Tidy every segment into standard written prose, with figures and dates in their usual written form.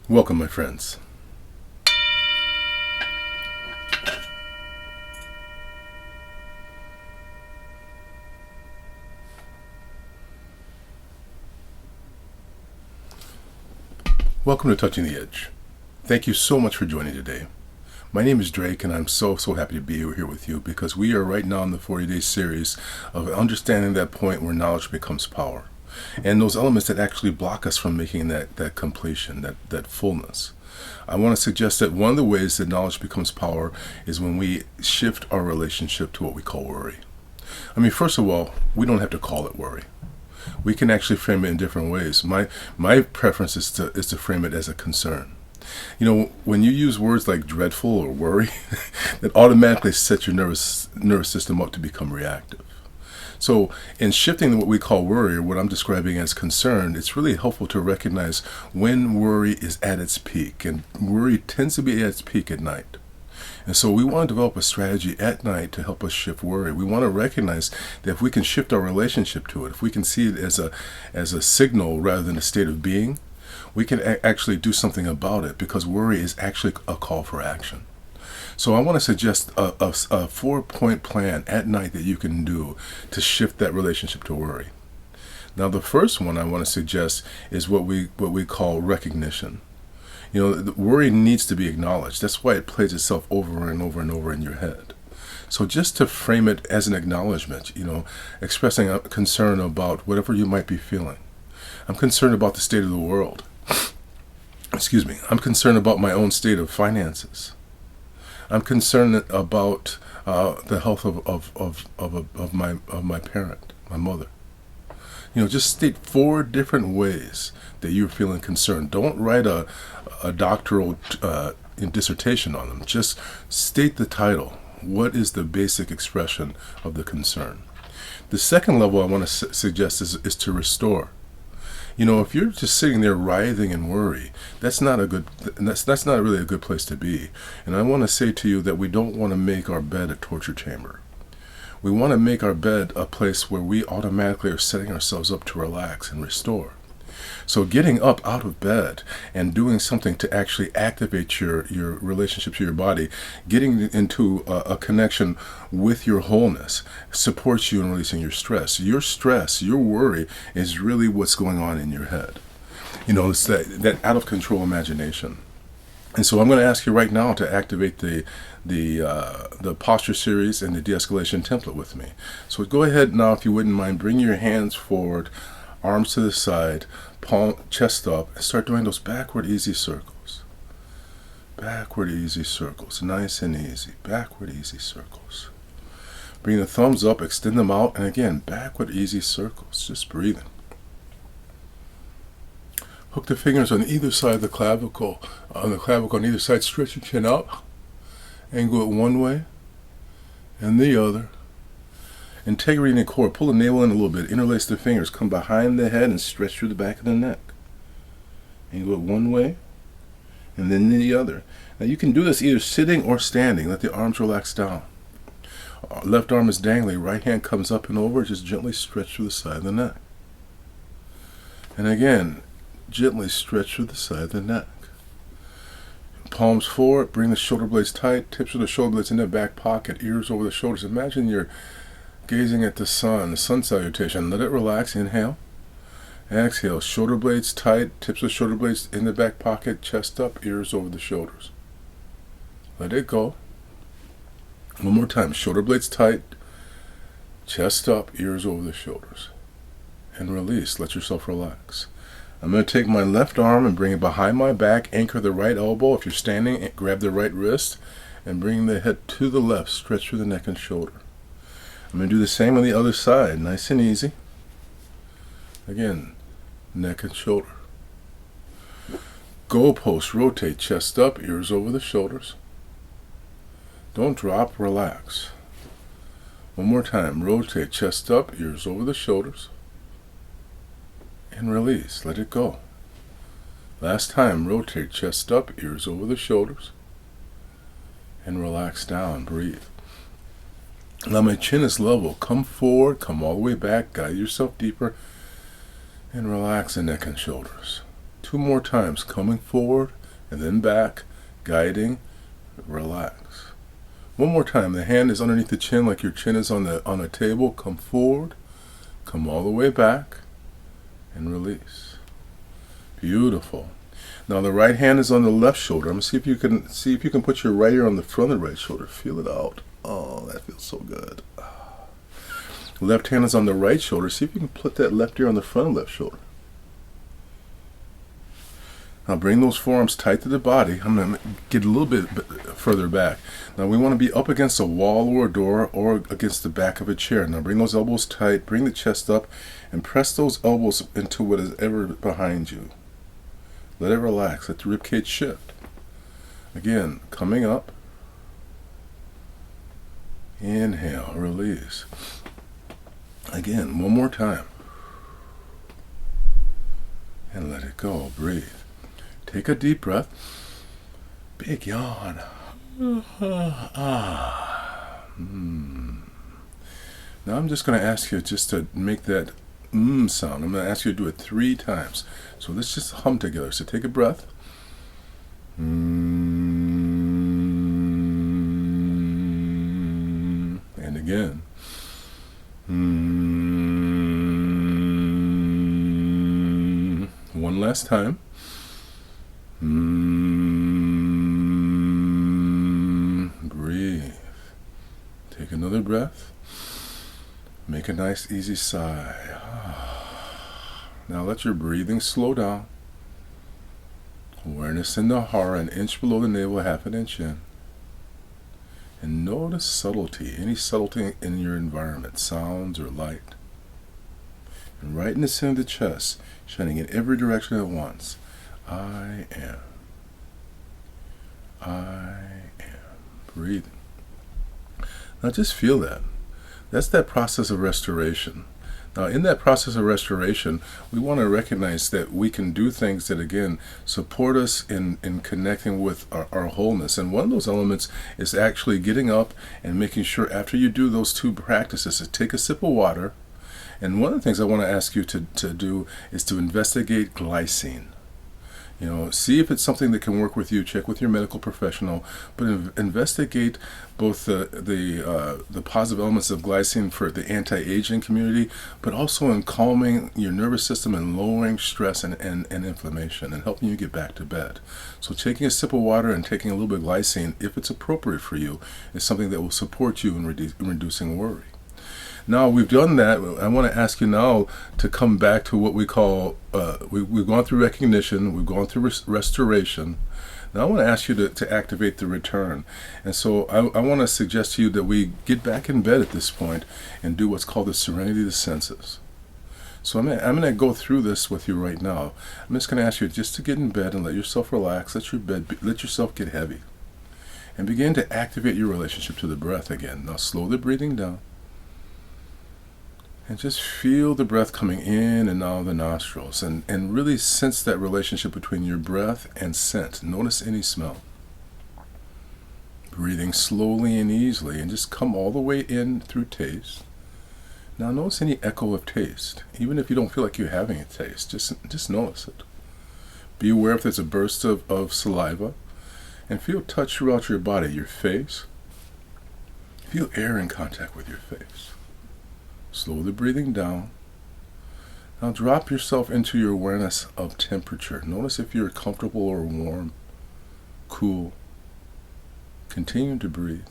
Welcome, my friends. Welcome to Touching the Edge. Thank you so much for joining today. My name is Drake, and I'm so happy to be here with you because we are right now in the 40-day series of understanding that point where knowledge becomes power, and those elements that actually block us from making that completion, that fullness. I want to suggest that one of the ways that knowledge becomes power is when we shift our relationship to what we call worry. I mean, first of all, we don't have to call it worry. We can actually frame it in different ways. My preference is to frame it as a concern. You know, when you use words like dreadful or worry, that automatically sets your nervous system up to become reactive. So in shifting what we call worry, or what I'm describing as concern, it's really helpful to recognize when worry is at its peak. And worry tends to be at its peak at night. And so we want to develop a strategy at night to help us shift worry. We want to recognize that if we can shift our relationship to it, if we can see it as a signal rather than a state of being, we can actually do something about it, because worry is actually a call for action. So I want to suggest a 4-point plan at night that you can do to shift that relationship to worry. Now, the first one I want to suggest is what we call recognition. You know, the worry needs to be acknowledged. That's why it plays itself over and over and over in your head. So just to frame it as an acknowledgement, expressing a concern about whatever you might be feeling. I'm concerned about the state of the world. Excuse me. I'm concerned about my own state of finances. I'm concerned about the health of my parent, my mother. Just state 4 different ways that you're feeling concerned. Don't write a doctoral dissertation on them. Just state the title. What is the basic expression of the concern? The second level I want to suggest is to restore. If you're just sitting there writhing in worry, that's not really a good place to be. And I want to say to you that we don't want to make our bed a torture chamber. We want to make our bed a place where we automatically are setting ourselves up to relax and restore. So getting up out of bed and doing something to actually activate your relationship to your body, getting into a connection with your wholeness, supports you in releasing your stress. Your stress, your worry is really what's going on in your head. It's that out of control imagination. And so I'm going to ask you right now to activate the posture series and the de-escalation template with me. So go ahead now, if you wouldn't mind, bring your hands forward, arms to the side, palm, chest up, and start doing those backward easy circles. Backward easy circles, nice and easy. Backward easy circles. Bring the thumbs up, extend them out, and again, backward easy circles, just breathing. Hook the fingers on either side of the clavicle. On the clavicle on either side, stretch your chin out, and go it one way and the other. Integrity in the core. Pull the navel in a little bit. Interlace the fingers. Come behind the head and stretch through the back of the neck. And go it one way and then the other. Now you can do this either sitting or standing. Let the arms relax down. Left arm is dangling. Right hand comes up and over. Just gently stretch through the side of the neck. And again, gently stretch through the side of the neck. Palms forward. Bring the shoulder blades tight. Tips of the shoulder blades in the back pocket. Ears over the shoulders. Imagine you're gazing at the sun salutation. Let it relax. Inhale. Exhale. Shoulder blades tight. Tips of shoulder blades in the back pocket. Chest up. Ears over the shoulders. Let it go. One more time. Shoulder blades tight. Chest up. Ears over the shoulders. And release. Let yourself relax. I'm going to take my left arm and bring it behind my back. Anchor the right elbow. If you're standing, grab the right wrist. And bring the head to the left. Stretch through the neck and shoulder. I'm going to do the same on the other side. Nice and easy. Again, neck and shoulder. Goalpost, rotate, chest up, ears over the shoulders. Don't drop, relax. One more time. Rotate, chest up, ears over the shoulders. And release. Let it go. Last time. Rotate, chest up, ears over the shoulders. And relax down. Breathe. Now my chin is level. Come forward, come all the way back, guide yourself deeper, and relax the neck and shoulders. 2 more times, coming forward and then back, guiding, relax. 1 more time, the hand is underneath the chin like your chin is on a table. Come forward, come all the way back, and release. Beautiful. Now the right hand is on the left shoulder. I'm gonna see if you can put your right ear on the front of the right shoulder. Feel it out. Oh, that feels so good. Left hand is on the right shoulder. See if you can put that left ear on the front of the left shoulder. Now bring those forearms tight to the body. I'm going to get a little bit further back. Now we want to be up against a wall or a door or against the back of a chair. Now bring those elbows tight, bring the chest up, and press those elbows into what is ever behind you. Let it relax. Let the ribcage shift. Again, coming up. Inhale, release. Again, 1 more time. And let it go. Breathe. Take a deep breath. Big yawn. Now I'm just going to ask you just to make that sound. I'm going to ask you to do it 3 times. So let's just hum together. So take a breath. And again. One last time. Breathe. Take another breath. Make a nice easy sigh. Now let your breathing slow down. Awareness in the heart, an inch below the navel, half an inch in. And notice subtlety, any subtlety in your environment, sounds or light. And right in the center of the chest, shining in every direction at once. I am. Breathing. Now just feel that. That's that process of restoration. Now in that process of restoration, we want to recognize that we can do things that, again, support us in connecting with our wholeness. And one of those elements is actually getting up and making sure after you do those 2 practices to take a sip of water. And one of the things I want to ask you to do is to investigate glycine. You know, see if it's something that can work with you. Check with your medical professional, but investigate both the positive elements of glycine for the anti-aging community, but also in calming your nervous system and lowering stress and inflammation and helping you get back to bed. So taking a sip of water and taking a little bit of glycine, if it's appropriate for you, is something that will support you in reducing worry. Now we've done that. I want to ask you now to come back to what we call, we've gone through recognition, we've gone through restoration. Now I want to ask you to activate the return. And so I want to suggest to you that we get back in bed at this point and do what's called the serenity of the senses. So I'm going to go through this with you right now. I'm just going to ask you just to get in bed and let yourself relax, let yourself get heavy. And begin to activate your relationship to the breath again. Now slow the breathing down. And just feel the breath coming in and out of the nostrils. And really sense that relationship between your breath and scent. Notice any smell. Breathing slowly and easily. And just come all the way in through taste. Now notice any echo of taste. Even if you don't feel like you're having a taste. Just notice it. Be aware if there's a burst of saliva. And feel touch throughout your body. Your face. Feel air in contact with your face. Slow the breathing down. Now drop yourself into your awareness of temperature. Notice if you're comfortable or warm, cool. Continue to breathe.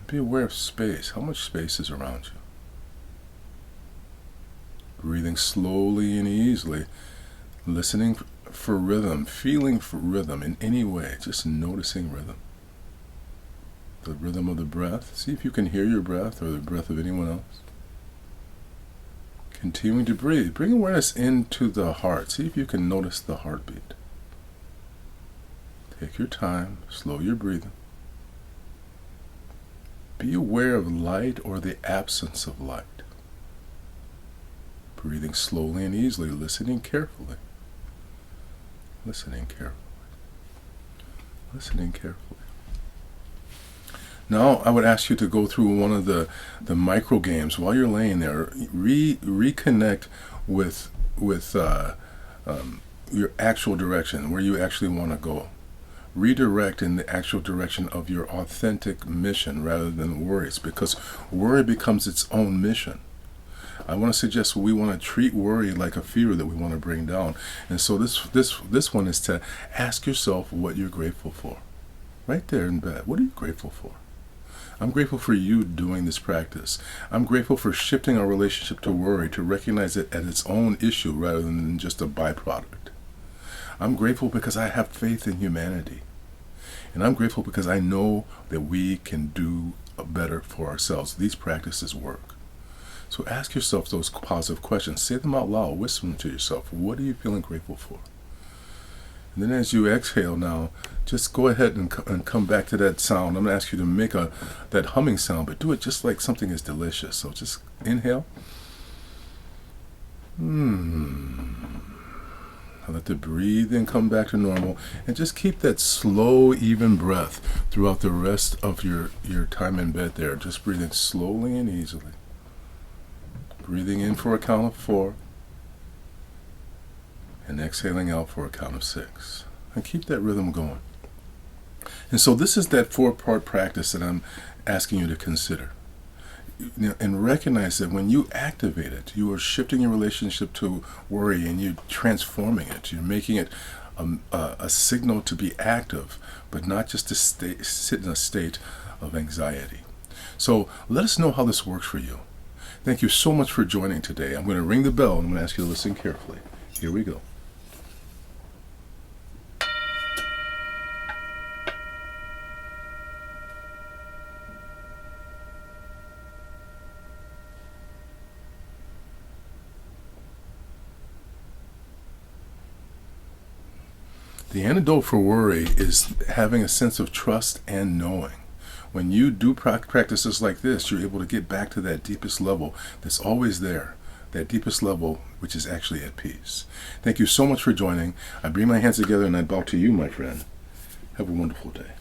Be aware of space. How much space is around you? Breathing slowly and easily. Listening for rhythm. Feeling for rhythm in any way. Just noticing rhythm. The rhythm of the breath. See if you can hear your breath or the breath of anyone else. Continuing to breathe. Bring awareness into the heart. See if you can notice the heartbeat. Take your time. Slow your breathing. Be aware of light or the absence of light. Breathing slowly and easily. Listening carefully. Listening carefully. Listening carefully. Now I would ask you to go through one of the micro games while you're laying there. Reconnect with your actual direction, where you actually want to go. Redirect in the actual direction of your authentic mission rather than worries, because worry becomes its own mission. I want to suggest we want to treat worry like a fever that we want to bring down. And so this one is to ask yourself what you're grateful for. Right there in bed. What are you grateful for? I'm grateful for you doing this practice. I'm grateful for shifting our relationship to worry to recognize it as its own issue rather than just a byproduct. I'm grateful because I have faith in humanity. And I'm grateful because I know that we can do better for ourselves. These practices work. So ask yourself those positive questions. Say them out loud. Whisper them to yourself. What are you feeling grateful for? And then as you exhale now, just go ahead and come back to that sound. I'm going to ask you to make that humming sound, but do it just like something is delicious. So just inhale. Let the breathing come back to normal, and just keep that slow, even breath throughout the rest of your time in bed there. Just breathing slowly and easily. Breathing in for a count of 4, and exhaling out for a count of 6. And keep that rhythm going. And so this is that 4-part practice that I'm asking you to consider. And recognize that when you activate it, you are shifting your relationship to worry, and you're transforming it. You're making it a signal to be active, but not just to sit in a state of anxiety. So let us know how this works for you. Thank you so much for joining today. I'm going to ring the bell, and I'm going to ask you to listen carefully. Here we go. The antidote for worry is having a sense of trust and knowing. When you do practices like this, you're able to get back to that deepest level that's always there, that deepest level which is actually at peace. Thank you so much for joining. I bring my hands together and I bow to you, my friend. Have a wonderful day.